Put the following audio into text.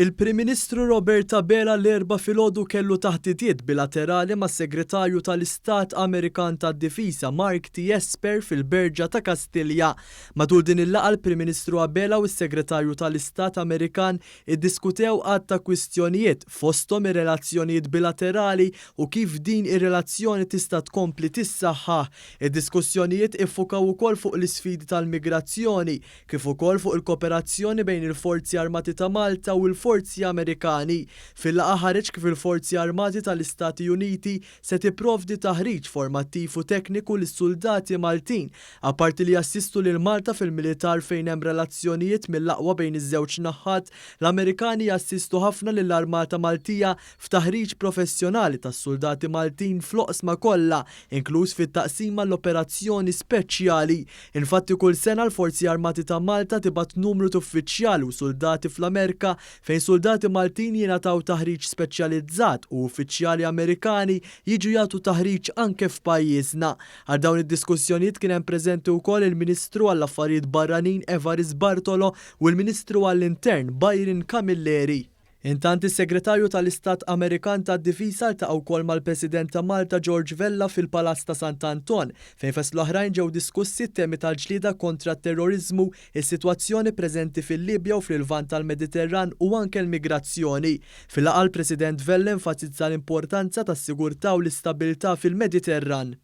Il-Prim Ministru Roberta Bela l-erba' filgħodu kellu taħdidiet bilaterali mas-Segretarju tal-Istat Amerikan tad-Difiża Mark T. Esper fil-Berġa ta' Kastilja. Matul din il-laqgħa l-Prim Ministru Bela u s-Segretarju tal-Istat Amerikan iddiskutew għadd ta' kwistjonijiet fosthom ir-relazzjonijiet bilaterali u kif din ir-relazzjoni tista' tkompli tissaħħaħ. Id-diskussjonijiet iffukaw ukoll fuq l-isfidi tal-migrazzjoni, kif ukoll fuq il-kooperazzjoni bejn il-Forzi Armati ta' Malta u l-Forzi Amerikani. Fil-laqgħa ħareġ kif il-Forzi Armati tal-Istati Uniti se tipprovdi taħriġ formattiv u tekniku lis-suldati Maltin, apparti li jassistu lil Malta fil-militar fejn hemm relazzjonijiet mill-aqwa bejn iż-żewġ naħat. L-Amerikani jassistu ħafna lill-Armata Maltija f'taħriġ professjonali tas-suldati Maltin fl-oqsma kollha, inkluż fit-taqsima l-operazzjoni speċjali. Infatti kull sena l-Forzi Armati ta' Malta tibgħat numru ta' uffiċjali u suldati fl-Amerika fejn soldati Maltin jingħataw taħriġ speċjalizzat u uffiċjali Amerikani jiġu jagħtu taħriġ anke f'pajjiżna. Għal dawn id-diskussjonijiet kien hemm preżenti wkoll il-Ministru għall-Affarijiet Barranin Evarist Bartolo u l-Ministru għall-Intern Byron Camilleri. Intant is-Segretarju tal-Istat Amerikan tad-Difiża ltaqgħu wkoll mal-President ta' Malta George Vella fil-Palazz ta' Sant'Anton fejn fest l-oħrajn ġew diskussi t-temi tal-ġlieda kontra t-terrorizmu, is-sitwazzjoni preżenti fil-Libja u fil-Lvant tal-Mediterran u anke l-migrazzjoni. Fil-laqgħa l-President Vella enfasizza l-importanza tas-sigurtà u l-istabbiltà fil-Mediterran.